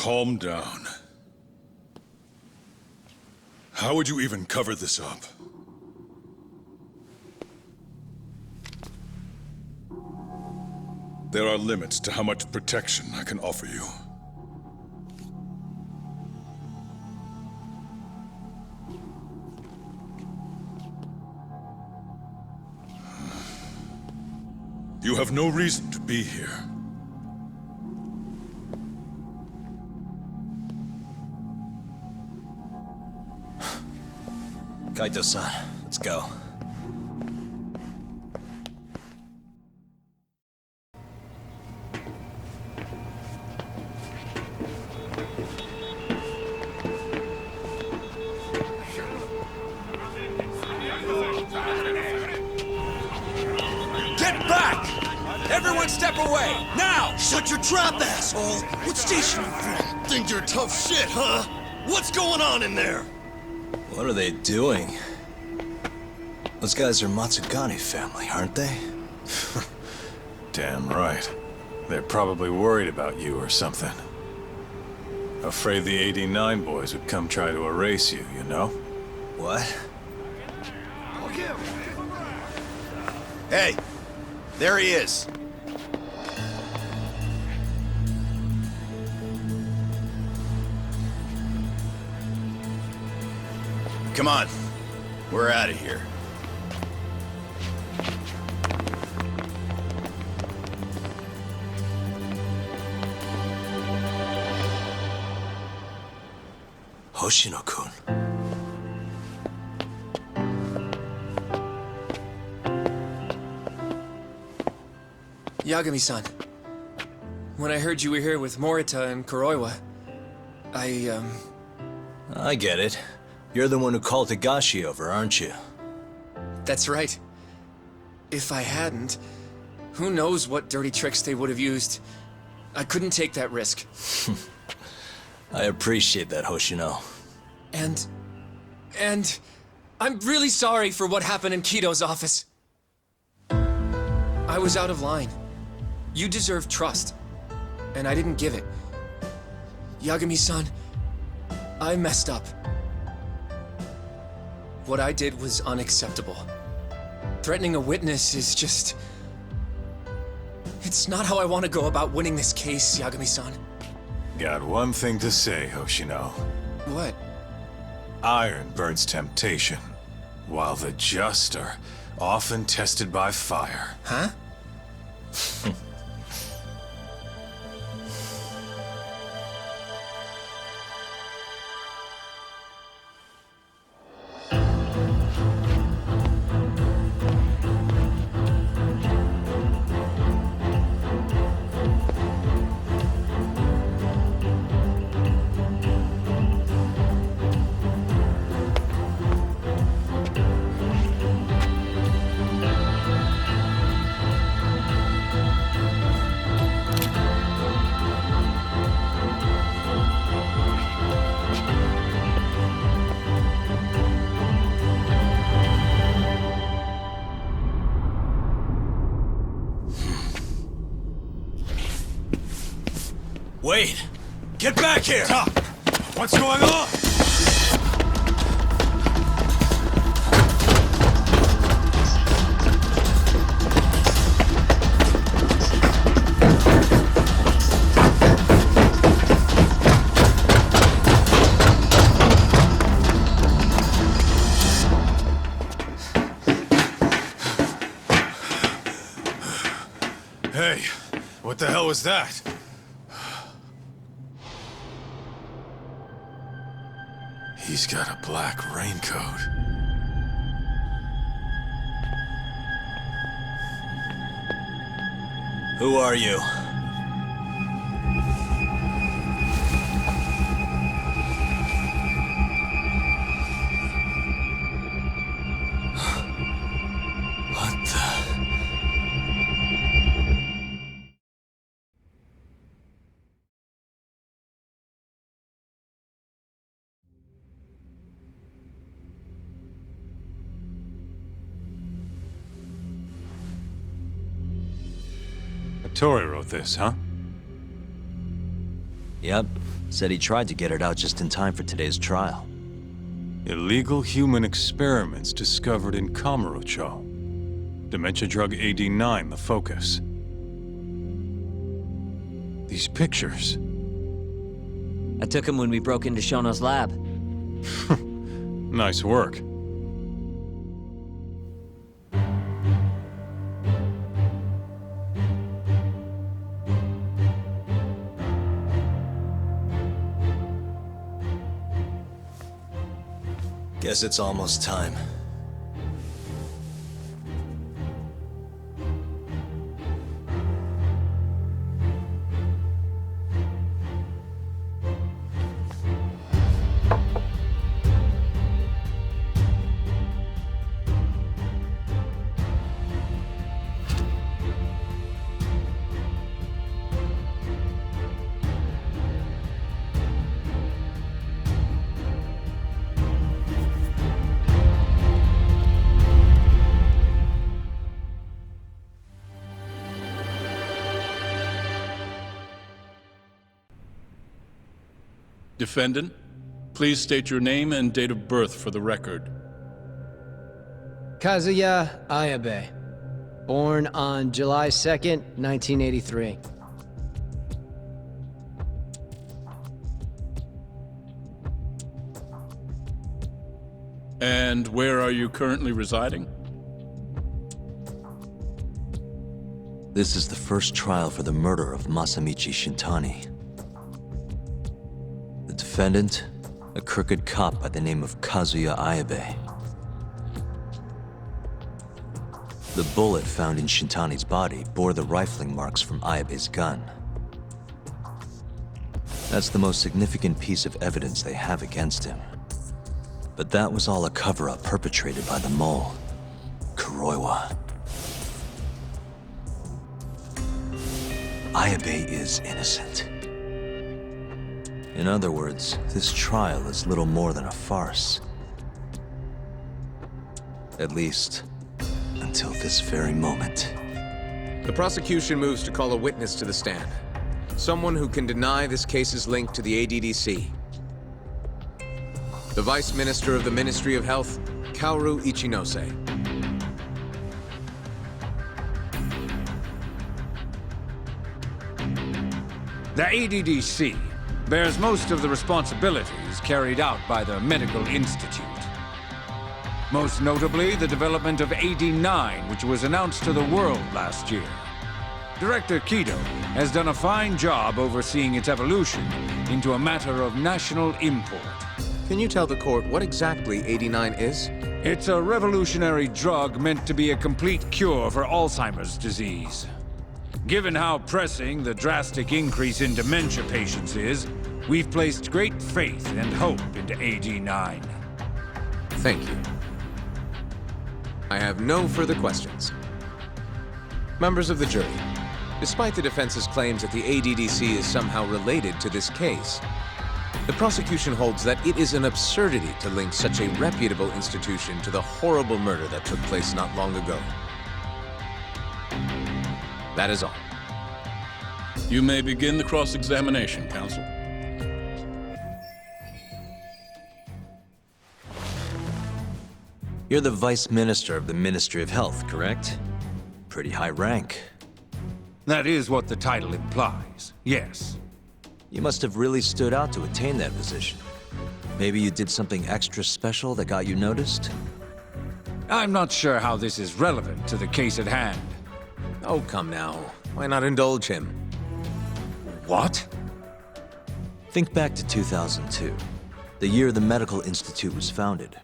calm down. How would you even cover this up? There are limits to how much protection I can offer you. You have no reason to be here. Kaito-san, let's go. Get back! Everyone step away, now! Shut your trap, asshole! What station you from? Think you're tough shit, huh? What's going on in there? What are they doing? Those guys are Matsugane family, aren't they? Damn right. They're probably worried about you or something. Afraid the 89 boys would come try to erase you, you know? What? Hey, there he is. Come on, we're out of here. Hoshino-kun. Yagami-san, when I heard you were here with Morita and Kuroiwa, I get it. You're the one who called Higashi over, aren't you? That's right. If I hadn't, who knows what dirty tricks they would have used. I couldn't take that risk. I appreciate that, Hoshino. And I'm really sorry for what happened in Kito's office. I was out of line. You deserve trust, and I didn't give it. Yagami-san, I messed up. What I did was unacceptable. Threatening a witness is just... It's not how I want to go about winning this case, Yagami-san. Got one thing to say, Hoshino. What? Iron burns temptation, while the just are often tested by fire. Huh? Wait! Get back here! Stop! What's going on? Hey, what the hell was that? He's got a black raincoat. Who are you? What the... Tori wrote this, huh? Yep. Said he tried to get it out just in time for today's trial. Illegal human experiments discovered in Kamurocho. Dementia drug AD9, the focus. These pictures. I took him when we broke into Shono's lab. Nice work. Guess it's almost time. Defendant, please state your name and date of birth for the record. Kazuya Ayabe. Born on July 2nd, 1983. And where are you currently residing? This is the first trial for the murder of Masamichi Shintani. The defendant, a crooked cop by the name of Kazuya Ayabe. The bullet found in Shintani's body bore the rifling marks from Ayabe's gun. That's the most significant piece of evidence they have against him. But that was all a cover-up perpetrated by the mole, Kuroiwa. Ayabe is innocent. In other words, this trial is little more than a farce. At least, until this very moment. The prosecution moves to call a witness to the stand. Someone who can deny this case's link to the ADDC. The Vice Minister of the Ministry of Health, Kaoru Ichinose. The ADDC bears most of the responsibilities carried out by the Medical Institute. Most notably, the development of AD9, which was announced to the world last year. Director Kido has done a fine job overseeing its evolution into a matter of national import. Can you tell the court what exactly AD9 is? It's a revolutionary drug meant to be a complete cure for Alzheimer's disease. Given how pressing the drastic increase in dementia patients is, we've placed great faith and hope into AD9. Thank you. I have no further questions. Members of the jury, despite the defense's claims that the ADDC is somehow related to this case, the prosecution holds that it is an absurdity to link such a reputable institution to the horrible murder that took place not long ago. That is all. You may begin the cross-examination, counsel. You're the Vice Minister of the Ministry of Health, correct? Pretty high rank. That is what the title implies, yes. You must have really stood out to attain that position. Maybe you did something extra special that got you noticed? I'm not sure how this is relevant to the case at hand. Oh, come now. Why not indulge him? What? Think back to 2002, the year the Medical Institute was founded.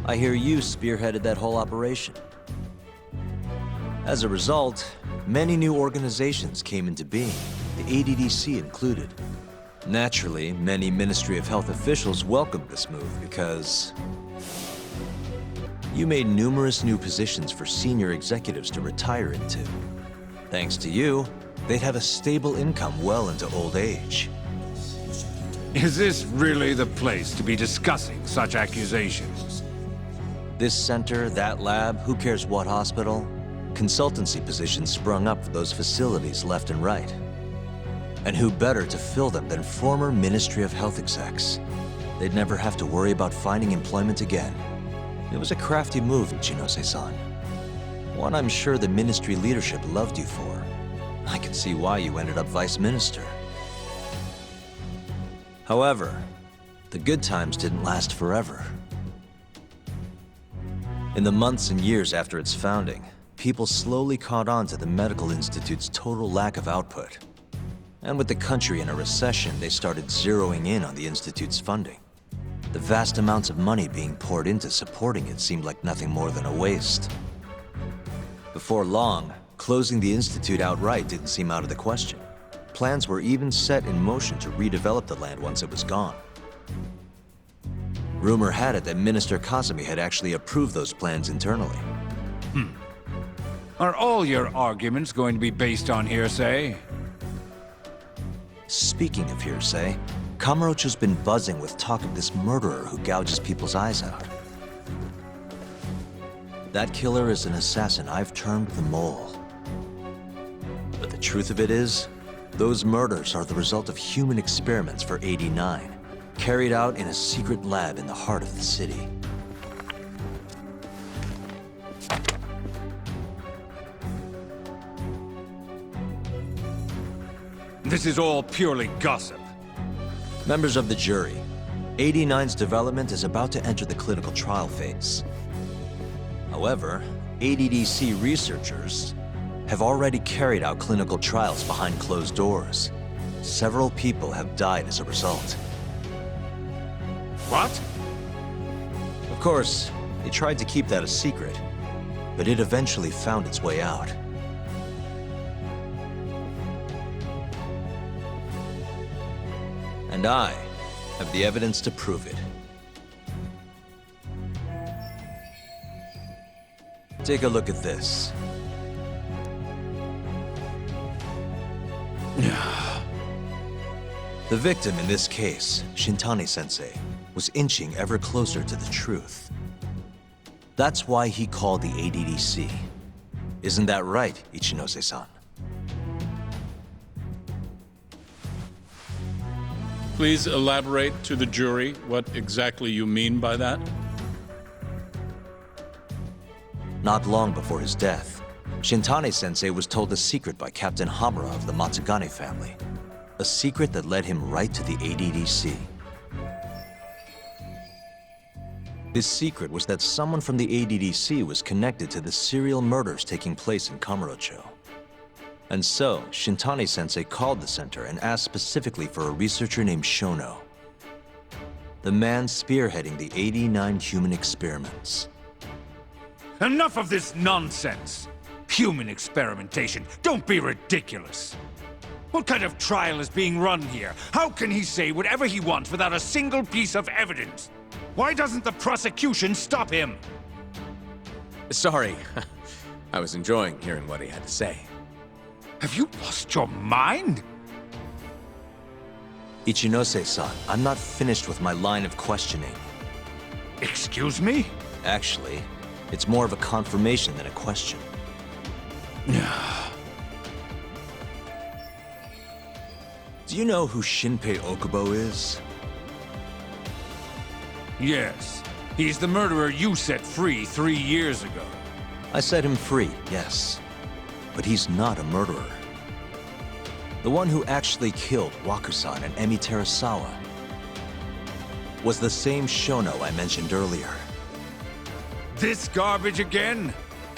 I hear you spearheaded that whole operation. As a result, many new organizations came into being, the ADDC included. Naturally, many Ministry of Health officials welcomed this move because you made numerous new positions for senior executives to retire into. Thanks to you, they'd have a stable income well into old age. Is this really the place to be discussing such accusations? This center, that lab, who cares what hospital? Consultancy positions sprung up for those facilities left and right. And who better to fill them than former Ministry of Health execs? They'd never have to worry about finding employment again. It was a crafty move, Ichinose-san. One I'm sure the ministry leadership loved you for. I can see why you ended up vice minister. However, the good times didn't last forever. In the months and years after its founding, people slowly caught on to the medical institute's total lack of output. And with the country in a recession, they started zeroing in on the institute's funding. The vast amounts of money being poured into supporting it seemed like nothing more than a waste. Before long, closing the institute outright didn't seem out of the question. Plans were even set in motion to redevelop the land once it was gone. Rumor had it that Minister Kazumi had actually approved those plans internally. Are all your arguments going to be based on hearsay? Speaking of hearsay, Kamurocho's been buzzing with talk of this murderer who gouges people's eyes out. That killer is an assassin I've termed the Mole. But the truth of it is, those murders are the result of human experiments for 89, carried out in a secret lab in the heart of the city. This is all purely gossip. Members of the jury, 89's development is about to enter the clinical trial phase. However, ADDC researchers have already carried out clinical trials behind closed doors. Several people have died as a result. What? Of course, they tried to keep that a secret, but it eventually found its way out. And I have the evidence to prove it. Take a look at this. The victim in this case, Shintani-sensei, was inching ever closer to the truth. That's why he called the ADDC. Isn't that right, Ichinose-san? Please elaborate to the jury what exactly you mean by that. Not long before his death, Shintani-sensei was told a secret by Captain Hamura of the Matsugane family. A secret that led him right to the ADDC. His secret was that someone from the ADDC was connected to the serial murders taking place in Kamurocho. And so, Shintani-sensei called the center and asked specifically for a researcher named Shono. The man spearheading the 89 human experiments. Enough of this nonsense! Human experimentation. Don't be ridiculous. What kind of trial is being run here? How can he say whatever he wants without a single piece of evidence? Why doesn't the prosecution stop him? Sorry. I was enjoying hearing what he had to say. Have you lost your mind? Ichinose-san, I'm not finished with my line of questioning. Excuse me? Actually, it's more of a confirmation than a question. Do you know who Shinpei Okubo is? Yes. He's the murderer you set free 3 years ago. I set him free, yes. But he's not a murderer. The one who actually killed Wakusan and Emi Terasawa was the same Shono I mentioned earlier. This garbage again?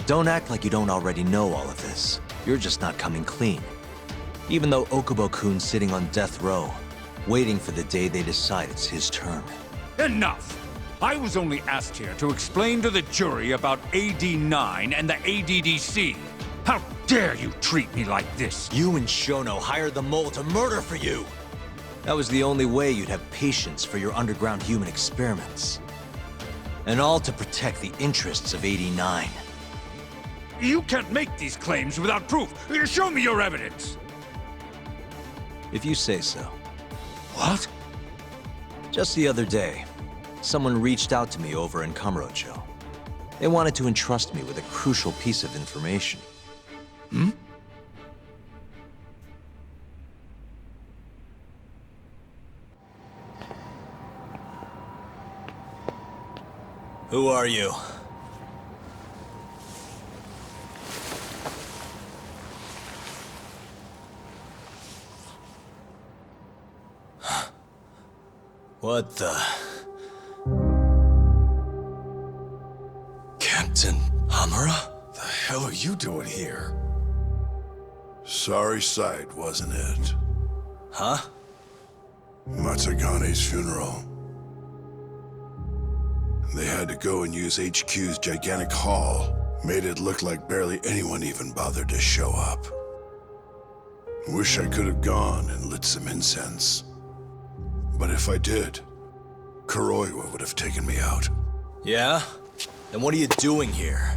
Don't act like you don't already know all of this. You're just not coming clean. Even though Okubo-kun's sitting on death row, waiting for the day they decide it's his turn. Enough! I was only asked here to explain to the jury about AD9 and the ADDC. How dare you treat me like this? You and Shono hired the mole to murder for you! That was the only way you'd have patience for your underground human experiments. And all to protect the interests of 89. You can't make these claims without proof. Show me your evidence. If you say so. What? Just the other day, someone reached out to me over in Kamurocho. They wanted to entrust me with a crucial piece of information. Who are you? What the... Captain Hamura? The hell are you doing here? Sorry sight, wasn't it? Huh? Matsugane's funeral. They had to go and use HQ's gigantic hall. Made it look like barely anyone even bothered to show up. Wish I could have gone and lit some incense. But if I did, Kuroiwa would have taken me out. Yeah? Then what are you doing here?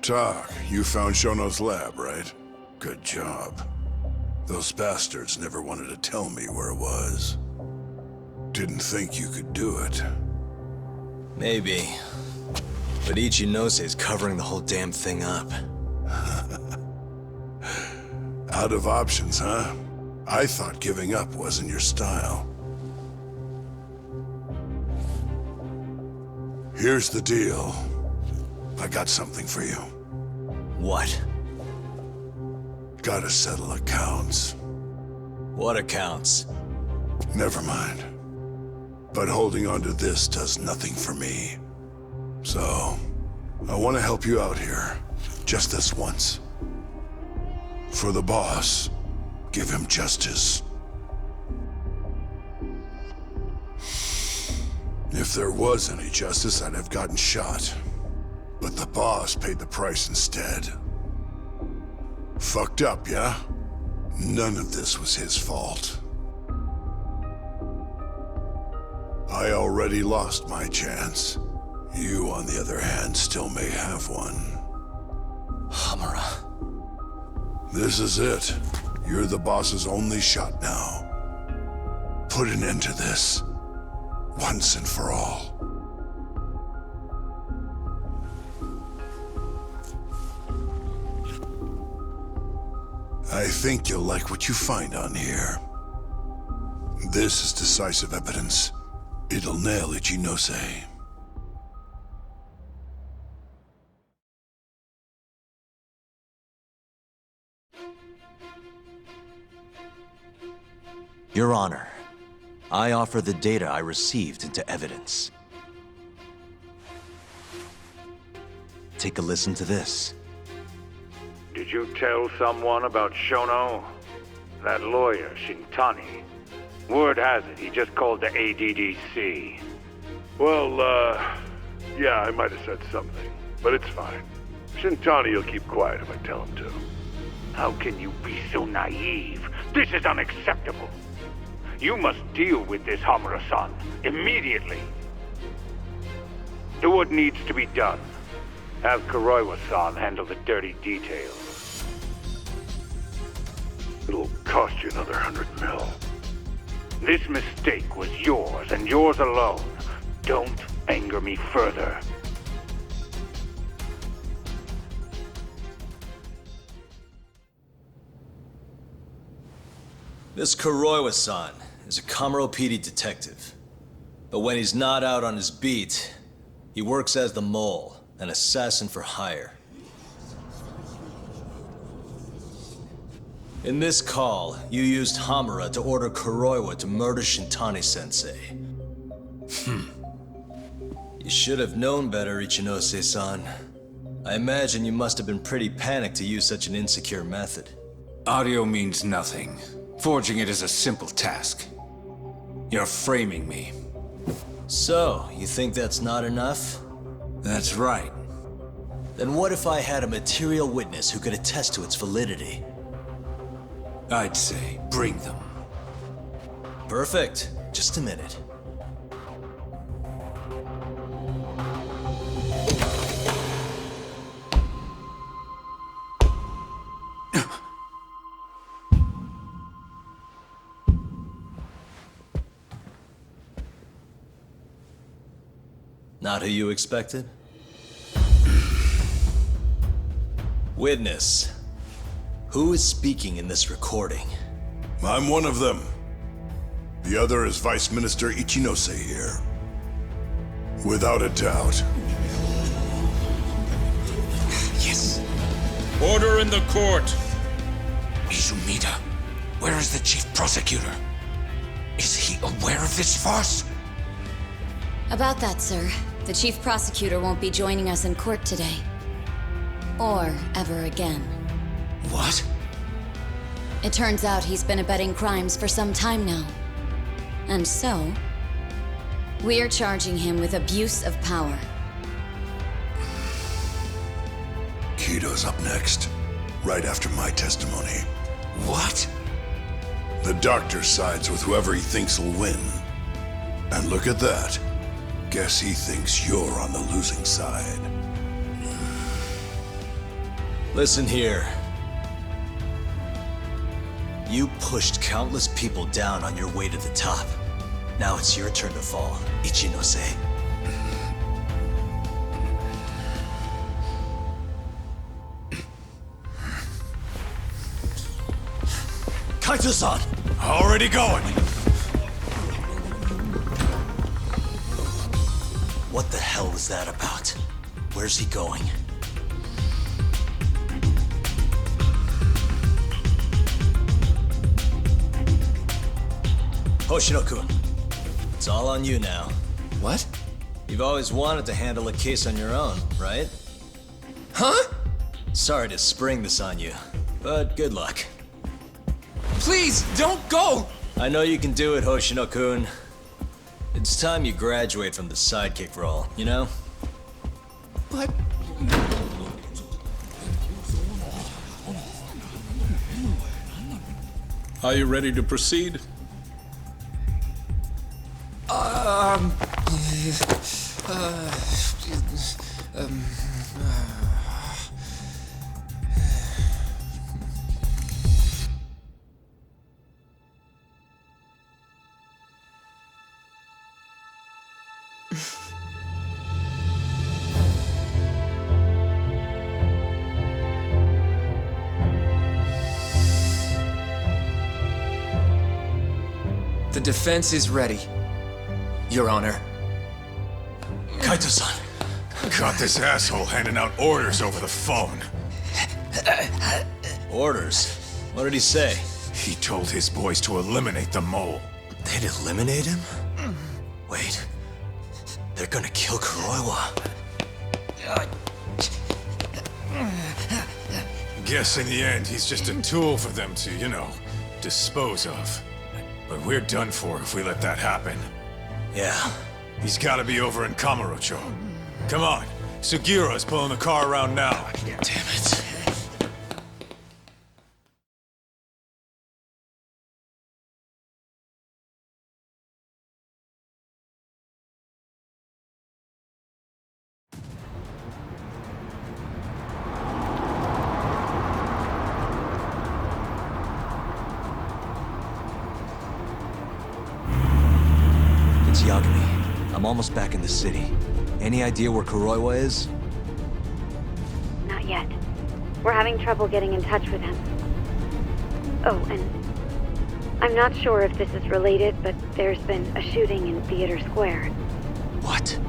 Tak, you found Shono's lab, right? Good job. Those bastards never wanted to tell me where it was. Didn't think you could do it. Maybe. But Ichinose covering the whole damn thing up. Out of options, huh? I thought giving up wasn't your style. Here's the deal. I got something for you. What? Gotta settle accounts. What accounts? Never mind. But holding on to this does nothing for me. So, I want to help you out here. Just this once. For the boss, give him justice. If there was any justice, I'd have gotten shot. But the boss paid the price instead. Fucked up, yeah? None of this was his fault. I already lost my chance. You, on the other hand, still may have one. Hamura. This is it. You're the boss's only shot now. Put an end to this. Once and for all. I think you'll like what you find on here. This is decisive evidence. It'll nail Ichinose. Your Honor, I offer the data I received into evidence. Take a listen to this. Did you tell someone about Shono? That lawyer, Shintani. Word has it, he just called the ADDC. Well, yeah, I might have said something, but it's fine. Shintani will keep quiet if I tell him to. How can you be so naive? This is unacceptable. You must deal with this, Hamura-san, immediately. Do what needs to be done. Have Kuroiwa-san handle the dirty details. It'll cost you another 100 mil. This mistake was yours, and yours alone. Don't anger me further. This Kuroiwa-san is a Kamuro PD detective. But when he's not out on his beat, he works as the mole, an assassin for hire. In this call, you used Hamura to order Kuroiwa to murder Shintani-sensei. You should have known better, Ichinose-san. I imagine you must have been pretty panicked to use such an insecure method. Audio means nothing. Forging it is a simple task. You're framing me. So, you think that's not enough? That's right. Then what if I had a material witness who could attest to its validity? I'd say, bring them. Perfect. Just a minute. Not who you expected? Witness. Who is speaking in this recording? I'm one of them. The other is Vice Minister Ichinose here. Without a doubt. Yes. Order in the court! Izumida, where is the chief prosecutor? Is he aware of this farce? About that, sir. The chief prosecutor won't be joining us in court today. Or ever again. What? It turns out he's been abetting crimes for some time now. And so, we're charging him with abuse of power. Kito's up next, right after my testimony. What? The doctor sides with whoever he thinks will win. And look at that. Guess he thinks you're on the losing side. Listen here. You pushed countless people down on your way to the top. Now it's your turn to fall, Ichinose. Kaito-san! Already going! What the hell was that about? Where's he going? Hoshino-kun, it's all on you now. What? You've always wanted to handle a case on your own, right? Huh? Sorry to spring this on you, but good luck. Please, don't go! I know you can do it, Hoshino-kun. It's time you graduate from the sidekick role, you know? But... Are you ready to proceed? The defense is ready, Your Honor. Kaito-san. Caught this asshole handing out orders over the phone. Orders? What did he say? He told his boys to eliminate the mole. They'd eliminate him? Wait. They're gonna kill Kuroiwa. Guess in the end, he's just a tool for them to, dispose of. But we're done for if we let that happen. Yeah. He's gotta be over in Kamurocho. Come on, Sugira's pulling the car around now. Damn it. It's Yagami. I'm almost back in the city. Any idea where Kuroiwa is? Not yet. We're having trouble getting in touch with him. Oh, and I'm not sure if this is related, but there's been a shooting in Theater Square. What?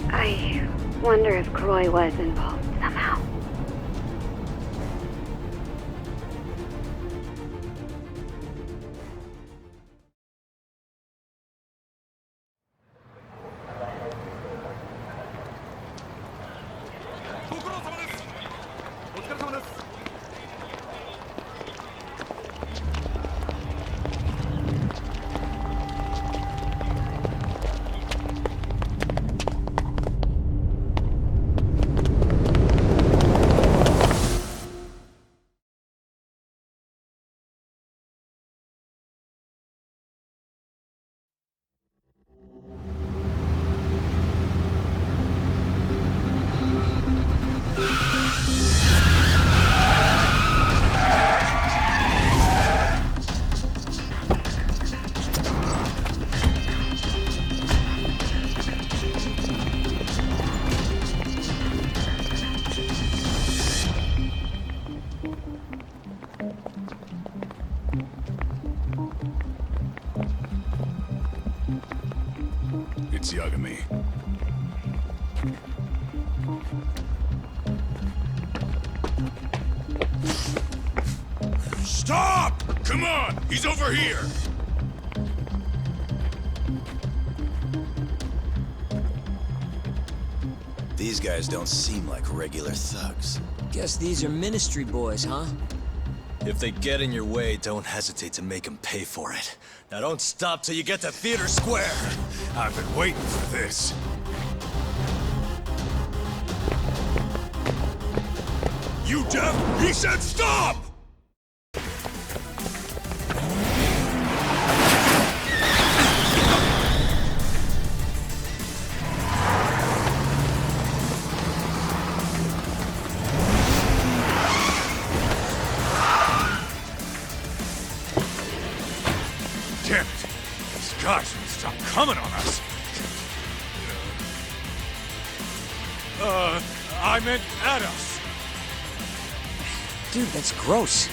I wonder if Kuroiwa is involved somehow. Stop! Come on! He's over here! These guys don't seem like regular thugs. Guess these are ministry boys, huh? If they get in your way, don't hesitate to make them pay for it. Now don't stop till you get to Theater Square! I've been waiting for this. You deaf? He said stop! Damn it! These guys won't stop coming on us! I meant at us! Dude, that's gross.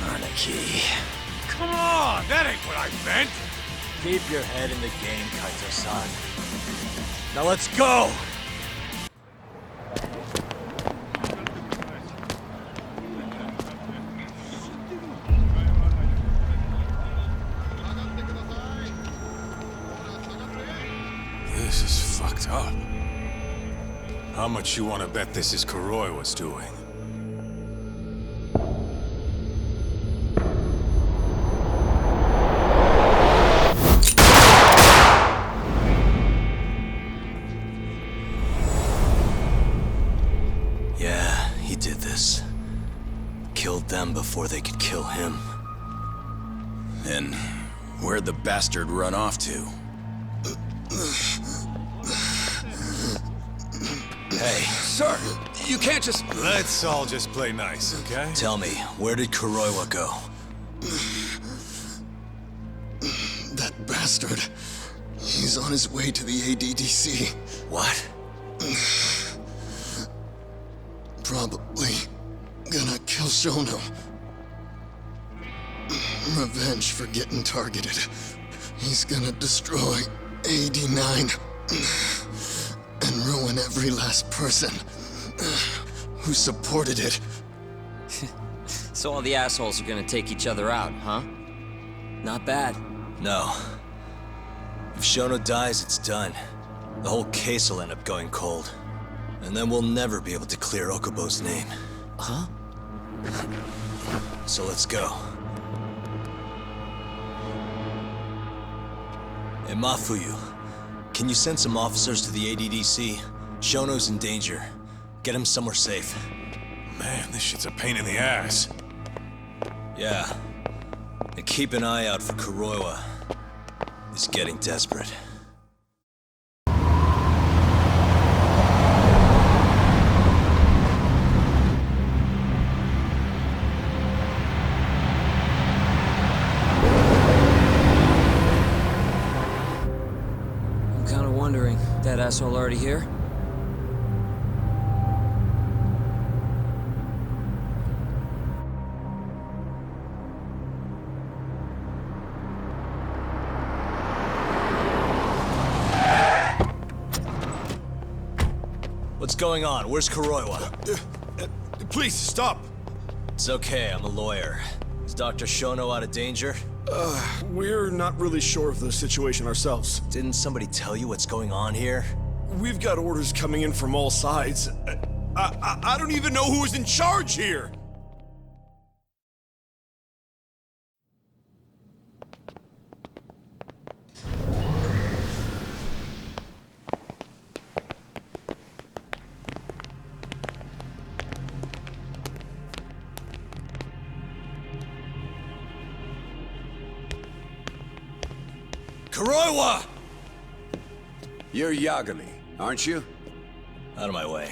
Anarchy. Come on! That ain't what I meant! Keep your head in the game, Kaito-san. Now let's go! This is fucked up. How much you want to bet this is Kuroi was doing? Yeah, he did this. Killed them before they could kill him. And where'd the bastard run off to? Hey. Sir, you can't just... Let's all just play nice, okay? Tell me, where did Kuroiwa go? That bastard. He's on his way to the ADDC. What? Probably gonna kill Shono. Revenge for getting targeted. He's gonna destroy AD9 and ruin every last person who supported it. So all the assholes are gonna take each other out, huh? Not bad. No. If Shono dies, it's done. The whole case will end up going cold. And then we'll never be able to clear Okubo's name. Huh? So let's go. Hey, Mafuyu, can you send some officers to the ADDC? Shono's in danger. Get him somewhere safe. Man, this shit's a pain in the ass. Yeah. And keep an eye out for Kuroiwa. He's getting desperate. I'm kinda wondering, that asshole already here? What's going on? Where's Kuroiwa? Please, stop! It's okay, I'm a lawyer. Is Dr. Shono out of danger? We're not really sure of the situation ourselves. Didn't somebody tell you what's going on here? We've got orders coming in from all sides. I don't even know who is in charge here! Kuroiwa! You're Yagami, aren't you? Out of my way.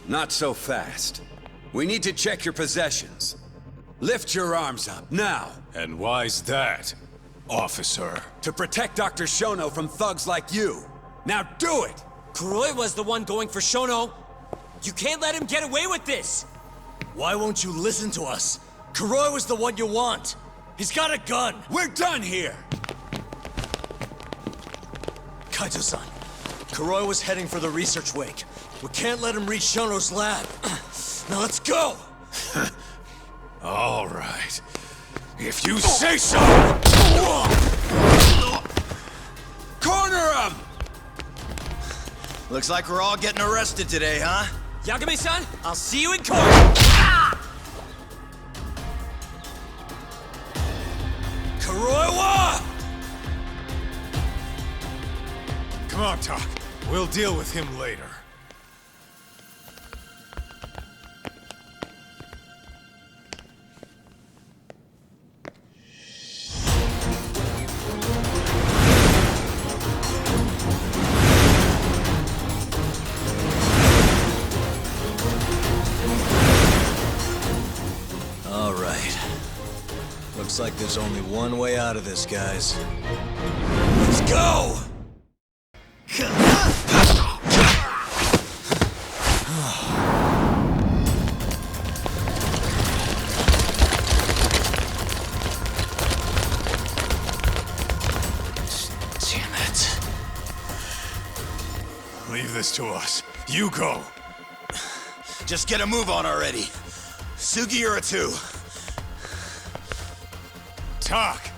Not so fast. We need to check your possessions. Lift your arms up, now! And why's that, officer? To protect Dr. Shono from thugs like you. Now do it! Kuroiwa's the one going for Shono! You can't let him get away with this! Why won't you listen to us? Kuroiwa's the one you want! He's got a gun! We're done here! Kaito-san, Kuroi was heading for the research wing. We can't let him reach Shono's lab. Now let's go! All right. If you say so! Corner him! Looks like we're all getting arrested today, huh? Yagami-san, I'll see you in court! Kuroiwa! Come on, Tak. We'll deal with him later. All right. Looks like there's only one way out of this, guys. Let's go! Damn it. Leave this to us. You go. Just get a move on already. Sugiura-2. Tak!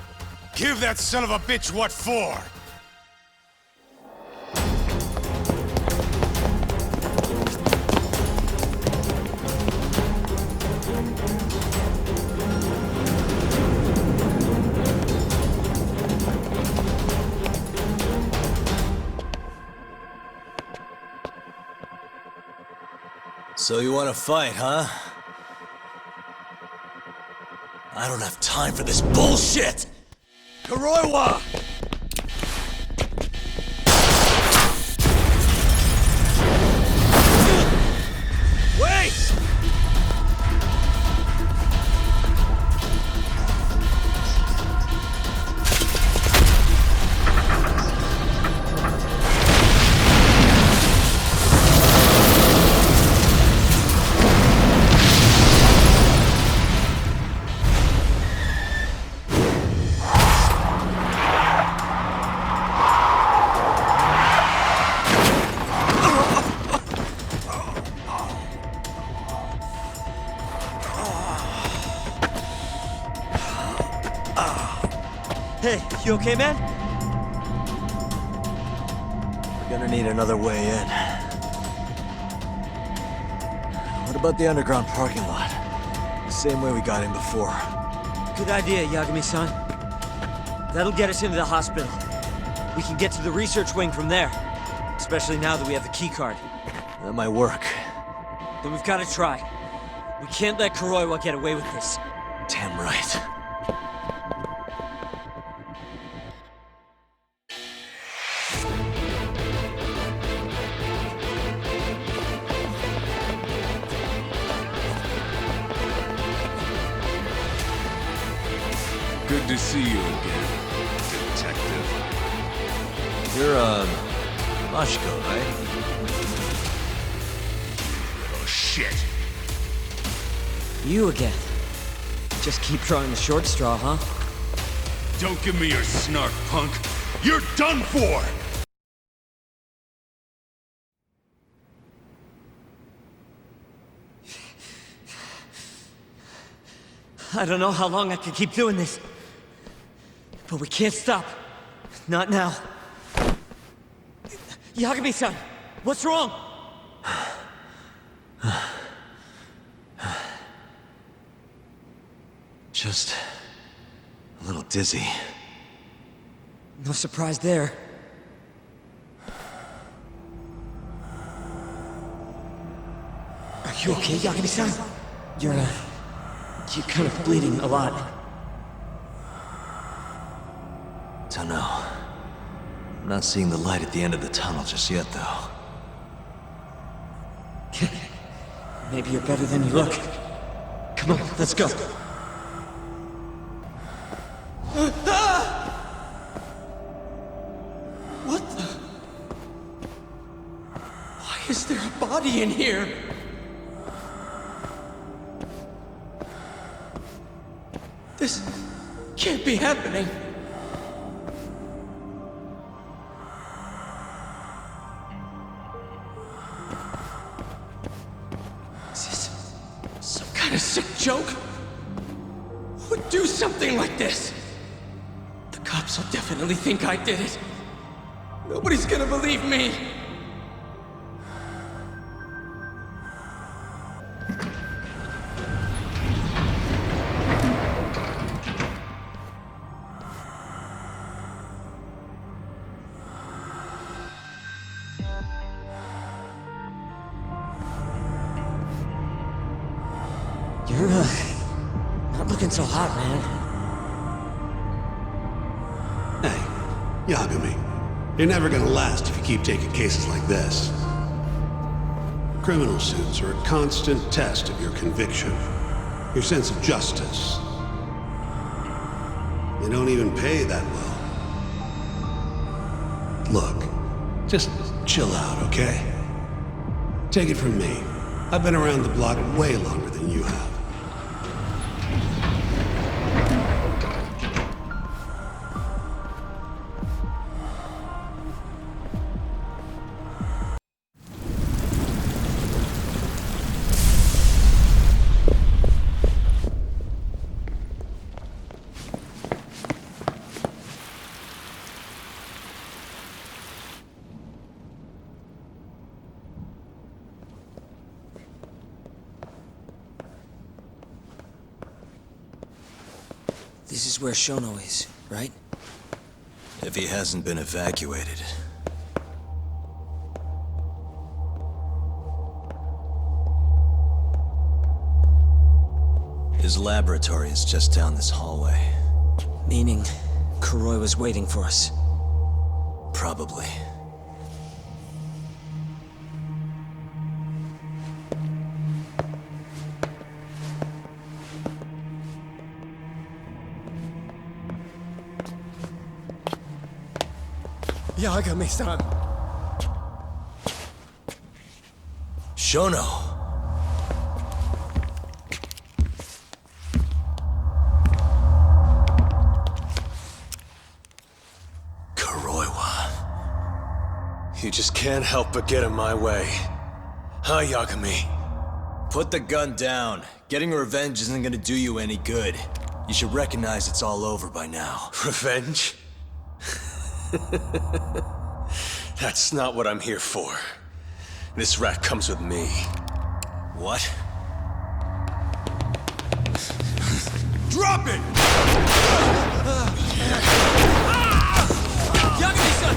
Give that son of a bitch what for! So you want to fight, huh? I don't have time for this bullshit! Kuroiwa! Wait! Hey, you okay, man? We're gonna need another way in. What about the underground parking lot? The same way we got in before. Good idea, Yagami-san. That'll get us into the hospital. We can get to the research wing from there. Especially now that we have the keycard. That might work. Then we've got to try. We can't let Kuroiwa get away with this. Damn right. Good to see you again, detective. You're, Mashko, right? Oh, shit. You again. Just keep drawing the short straw, huh? Don't give me your snark, punk. You're done for! I don't know how long I can keep doing this. But we can't stop. Not now. Yagami-san, what's wrong? Just a little dizzy. No surprise there. Are you okay, Yagami-san? You're kind of bleeding a lot. Don't know. I'm not seeing the light at the end of the tunnel just yet, though. Maybe you're better than you look. Come on, let's go. What the? Why is there a body in here? This can't be happening. a sick joke? Who would do something like this? The cops will definitely think I did it. Nobody's gonna believe me. You're, not looking so hot, man. Hey, Yagami. You're never gonna last if you keep taking cases like this. Criminal suits are a constant test of your conviction, your sense of justice. They don't even pay that well. Look, just chill out, okay? Take it from me. I've been around the block way longer than you have. This is where Shono is, right? If he hasn't been evacuated. His laboratory is just down this hallway. Meaning, Kuroi was waiting for us. Probably. Yagami-san. Shono! Kuroiwa. You just can't help but get in my way. Huh, Yagami? Put the gun down. Getting revenge isn't gonna do you any good. You should recognize it's all over by now. Revenge? That's not what I'm here for. This rat comes with me. What? Drop it! Yagami-san!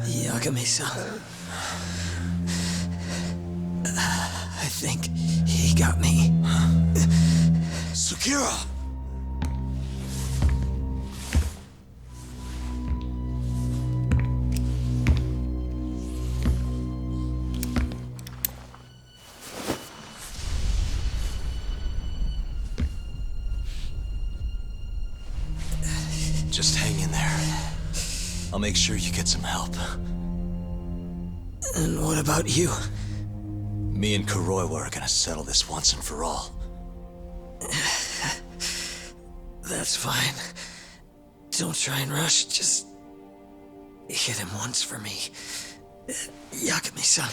Yagami-san. I think he got me. Sukira! Just hang in there. I'll make sure you get some help. And what about you? Me and Kuroiwa are gonna settle this once and for all. That's fine. Don't try and rush, just hit him once for me. Yagami-san.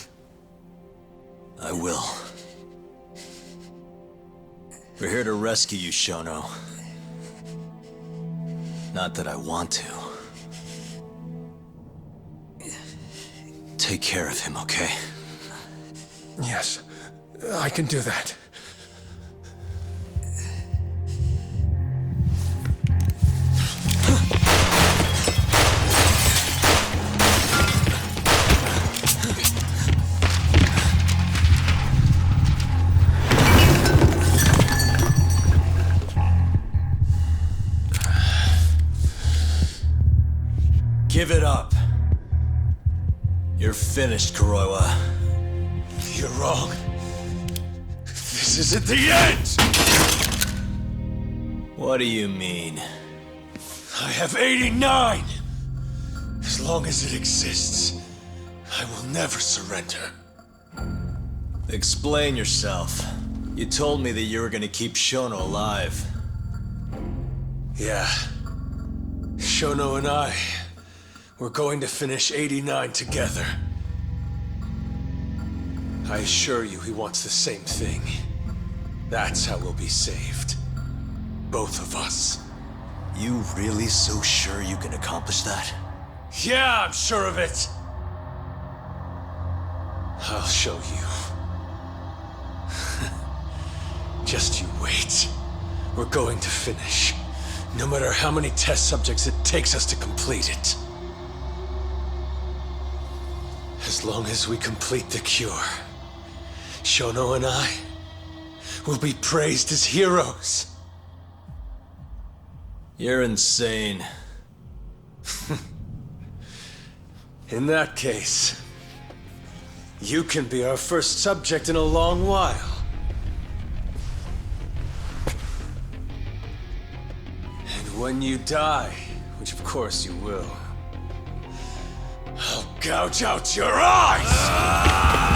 I will. We're here to rescue you, Shono. Not that I want to. Take care of him, okay? Yes, I can do that. Give it up. You're finished, Kuroiwa. You're wrong. This isn't the end! What do you mean? I have 89! As long as it exists, I will never surrender. Explain yourself. You told me that you were gonna keep Shono alive. Yeah. Shono and I, we're going to finish 89 together. I assure you he wants the same thing. That's how we'll be saved. Both of us. You really so sure you can accomplish that? Yeah, I'm sure of it. I'll show you. Just you wait. We're going to finish. No matter how many test subjects it takes us to complete it. As long as we complete the cure, Shono and I will be praised as heroes. You're insane. In that case, you can be our first subject in a long while. And when you die, which of course you will, I'll gouge out your eyes!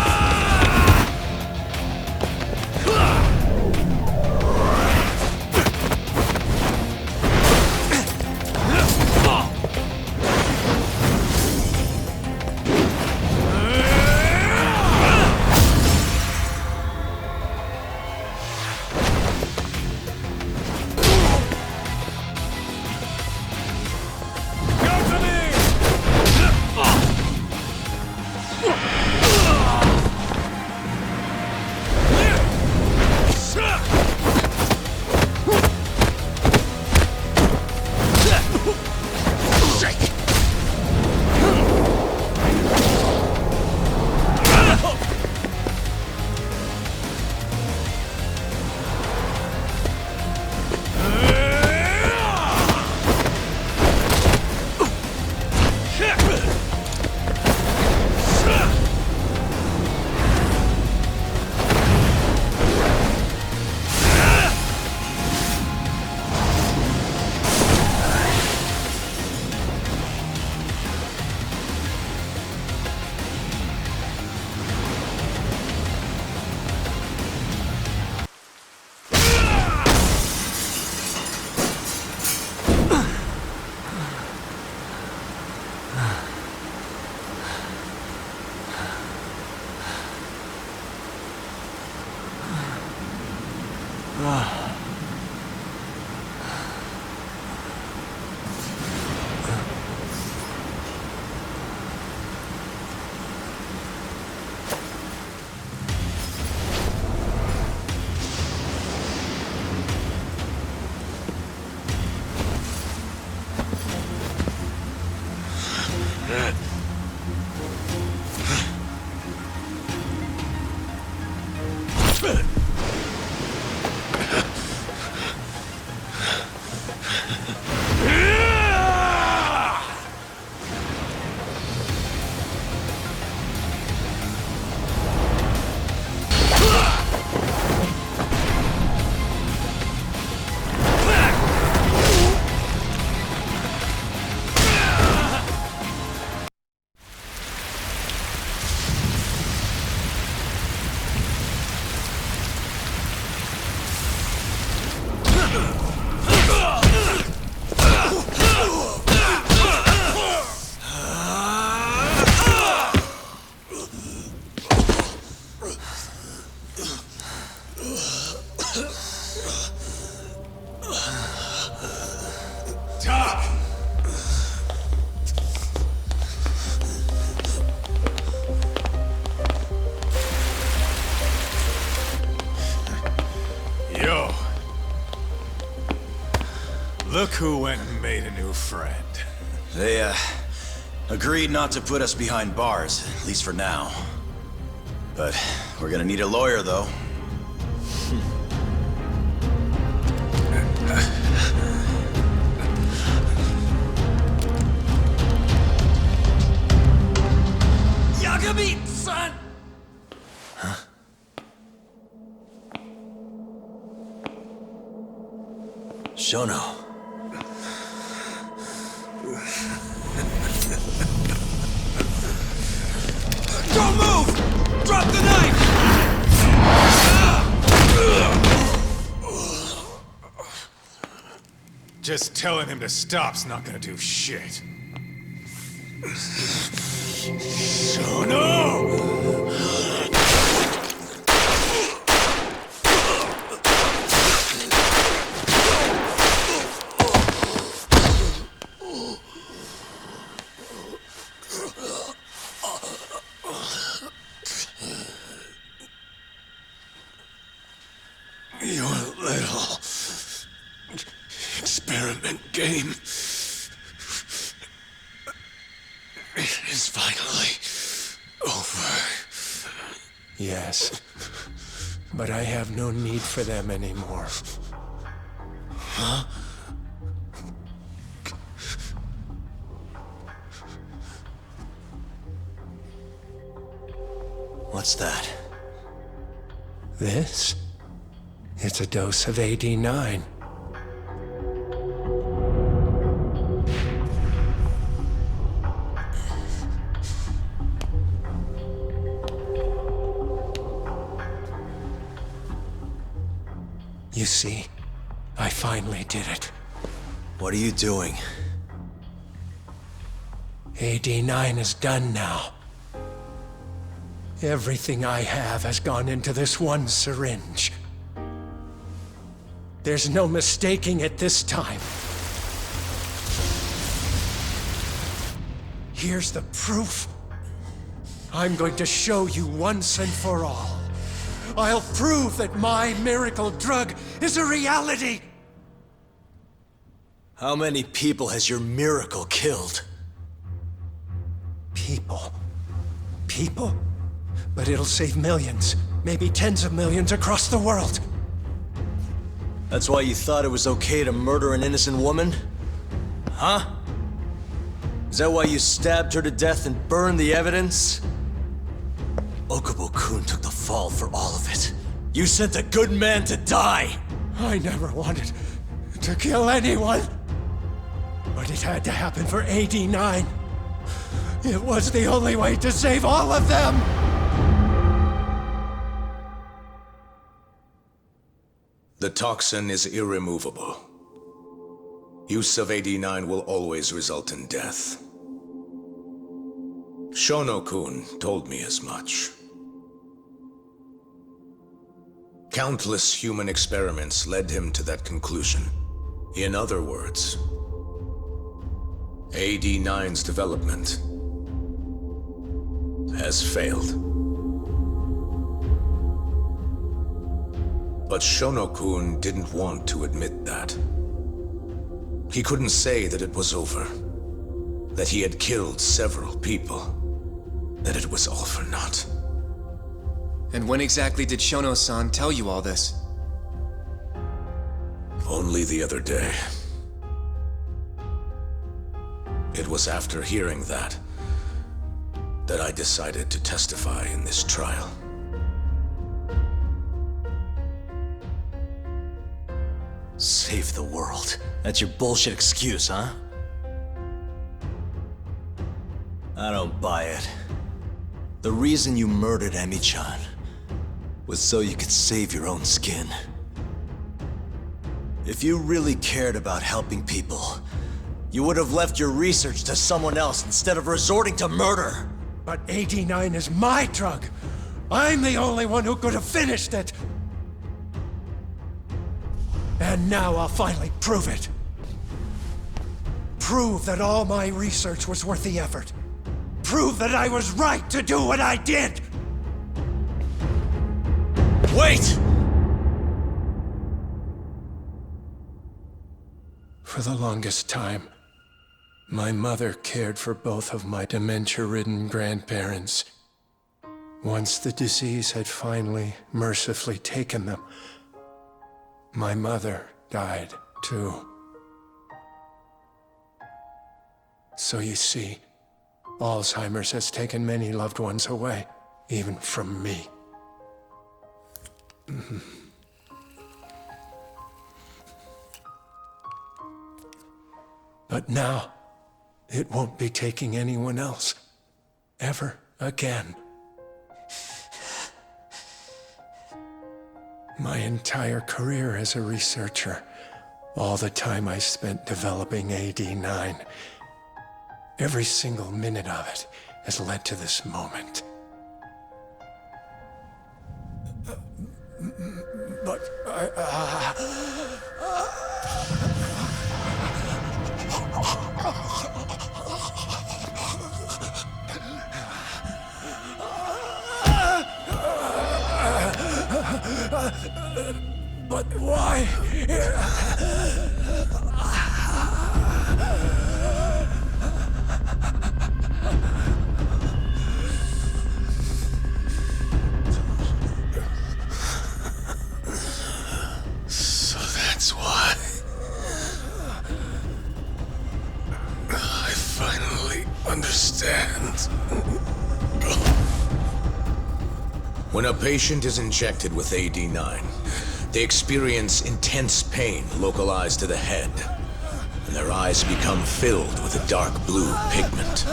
Look who went and made a new friend. They, agreed not to put us behind bars, at least for now. But we're gonna need a lawyer, though. Yagami, son! Huh? Shono. Don't move! Drop the knife! Just telling him to stop's not gonna do shit. Oh no! Your little experiment game is finally over. Yes, but I have no need for them anymore. Huh? What's that? This? It's a dose of AD9. You see, I finally did it. What are you doing? AD9 is done now. Everything I have has gone into this one syringe. There's no mistaking it this time. Here's the proof. I'm going to show you once and for all. I'll prove that my miracle drug is a reality! How many people has your miracle killed? People. People? But it'll save millions, maybe tens of millions across the world. That's why you thought it was okay to murder an innocent woman? Huh? Is that why you stabbed her to death and burned the evidence? Okubo-kun took the fall for all of it. You sent a good man to die! I never wanted to kill anyone. But it had to happen for AD9. It was the only way to save all of them! The toxin is irremovable. Use of AD9 will always result in death. Shono-kun told me as much. Countless human experiments led him to that conclusion. In other words, AD9's development has failed. But Shono-kun didn't want to admit that. He couldn't say that it was over, that he had killed several people, that it was all for naught. And when exactly did Shono-san tell you all this? Only the other day. It was after hearing that I decided to testify in this trial. Save the world. That's your bullshit excuse, huh? I don't buy it. The reason you murdered Emi-chan was so you could save your own skin. If you really cared about helping people, you would have left your research to someone else instead of resorting to murder. But AD9 is my drug. I'm the only one who could have finished it. And now I'll finally prove it. Prove that all my research was worth the effort. Prove that I was right to do what I did! Wait! For the longest time, my mother cared for both of my dementia-ridden grandparents. Once the disease had finally, mercifully taken them, my mother died, too. So you see, Alzheimer's has taken many loved ones away, even from me. But now, it won't be taking anyone else, ever again. My entire career as a researcher, all the time I spent developing AD-9, every single minute of it has led to this moment. But but why? So that's why. I finally understand. When a patient is injected with AD-9, they experience intense pain localized to the head, and their eyes become filled with a dark blue pigment.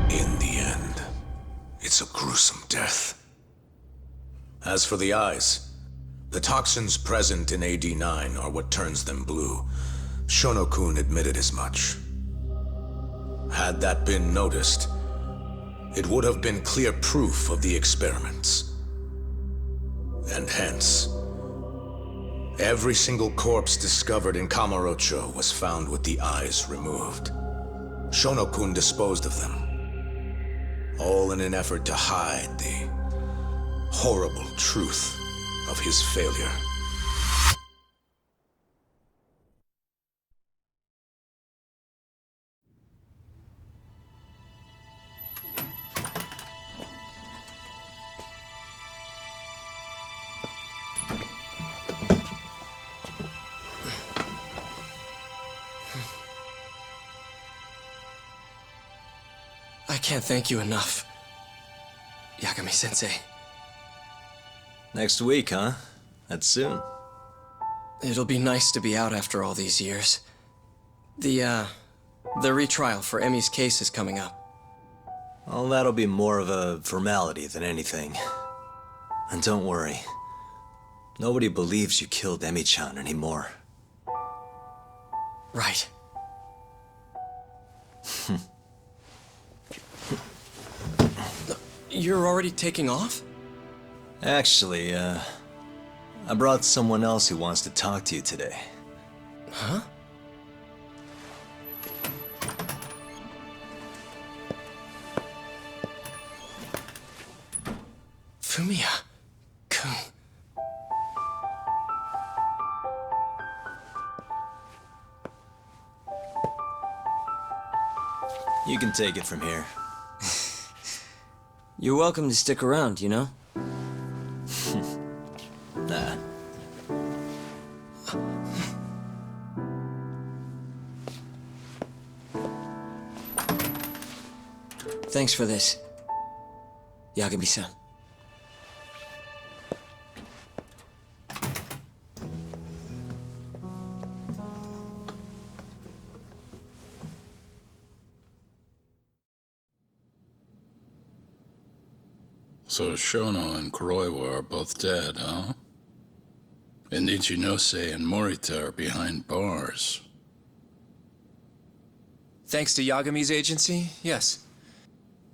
In the end, it's a gruesome death. As for the eyes, the toxins present in AD-9 are what turns them blue. Shono-kun admitted as much. Had that been noticed, it would have been clear proof of the experiments. And hence, every single corpse discovered in Kamurocho was found with the eyes removed. Shono-kun disposed of them, all in an effort to hide the horrible truth of his failure. I can't thank you enough, Yagami-sensei. Next week, huh? That's soon. It'll be nice to be out after all these years. The retrial for Emmy's case is coming up. Well, that'll be more of a formality than anything. And don't worry. Nobody believes you killed Emmy-chan anymore. Right. You're already taking off? Actually, I brought someone else who wants to talk to you today. Huh? Fumiya-kun. You can take it from here. You're welcome to stick around, you know? Nah. Thanks for this, Yagami-san. So Shono and Kuroiwa are both dead, huh? And Ichinose and Morita are behind bars. Thanks to Yagami's agency, yes.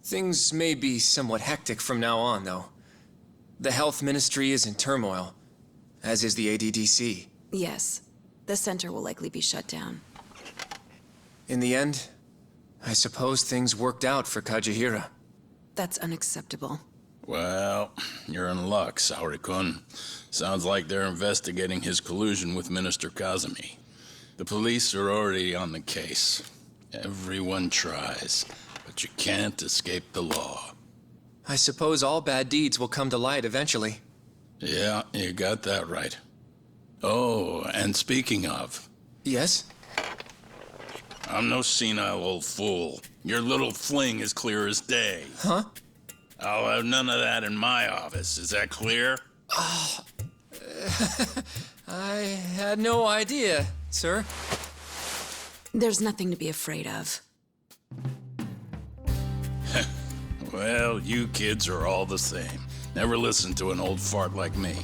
Things may be somewhat hectic from now on, though. The health ministry is in turmoil, as is the ADDC. Yes. The center will likely be shut down. In the end, I suppose things worked out for Kajihira. That's unacceptable. Well, you're in luck, Saori-kun. Sounds like they're investigating his collusion with Minister Kazumi. The police are already on the case. Everyone tries, but you can't escape the law. I suppose all bad deeds will come to light eventually. Yeah, you got that right. Oh, and speaking of... Yes? I'm no senile old fool. Your little fling is clear as day. Huh? I'll have none of that in my office. Is that clear? Oh, I had no idea, sir. There's nothing to be afraid of. Well, you kids are all the same. Never listen to an old fart like me.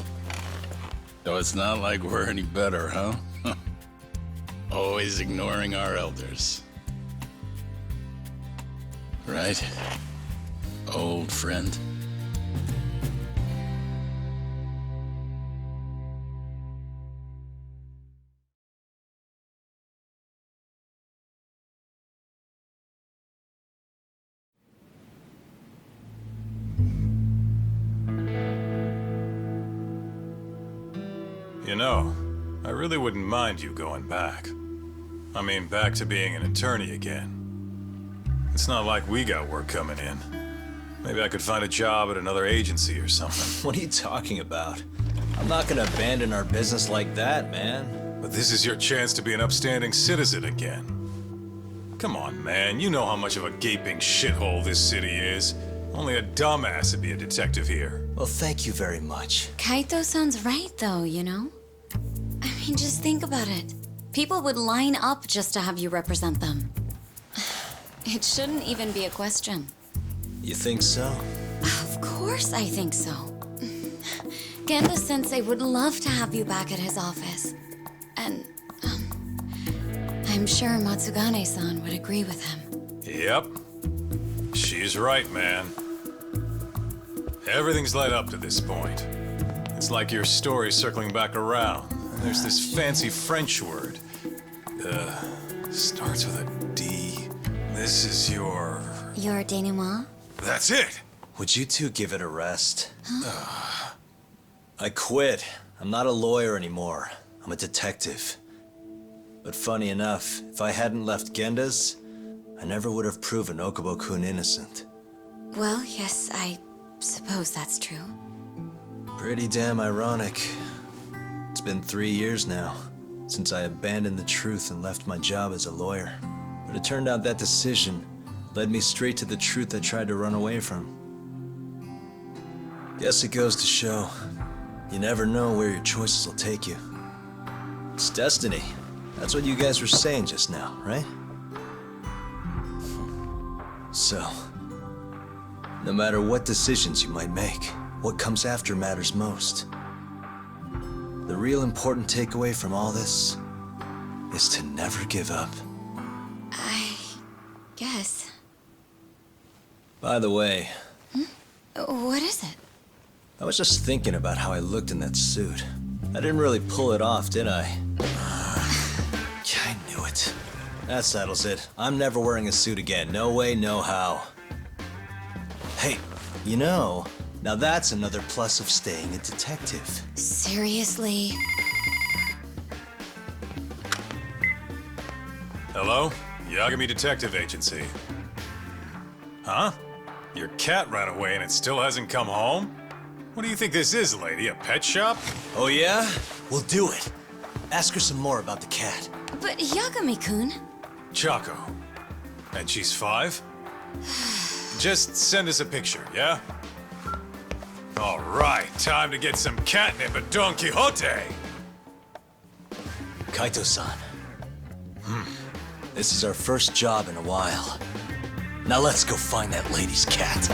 So it's not like we're any better, huh? Always ignoring our elders. Right? Old friend? You know, I really wouldn't mind you going back. I mean, back to being an attorney again. It's not like we got work coming in. Maybe I could find a job at another agency or something. What are you talking about? I'm not gonna abandon our business like that, man. But this is your chance to be an upstanding citizen again. Come on, man. You know how much of a gaping shithole this city is. Only a dumbass would be a detective here. Well, thank you very much. Kaito sounds right, though, you know? I mean, just think about it. People would line up just to have you represent them. It shouldn't even be a question. You think so? Of course I think so. Genda-sensei would love to have you back at his office. And, I'm sure Matsugane-san would agree with him. Yep. She's right, man. Everything's led up to this point. It's like your story's circling back around. There's this fancy French word. Starts with a D. This is your... Your denouement? That's it! Would you two give it a rest? I quit. I'm not a lawyer anymore. I'm a detective. But funny enough, if I hadn't left Genda's, I never would have proven Okubo-kun innocent. Well, yes, I suppose that's true. Pretty damn ironic. It's been 3 years now, since I abandoned the truth and left my job as a lawyer. But it turned out that decision led me straight to the truth I tried to run away from. Guess it goes to show, you never know where your choices will take you. It's destiny. That's what you guys were saying just now, right? So, no matter what decisions you might make, what comes after matters most. The real important takeaway from all this is to never give up. I guess. By the way... What is it? I was just thinking about how I looked in that suit. I didn't really pull it off, did I? I knew it. That settles it. I'm never wearing a suit again. No way, no how. Hey, you know, now that's another plus of staying a detective. Seriously? Hello? Yagami Detective Agency. Huh? Your cat ran away and it still hasn't come home? What do you think this is, lady? A pet shop? Oh yeah? We'll do it. Ask her some more about the cat. But Yagami-kun... Chaco. And she's 5? Just send us a picture, yeah? All right, time to get some catnip at Don Quixote! Kaito-san. This is our first job in a while. Now let's go find that lady's cat.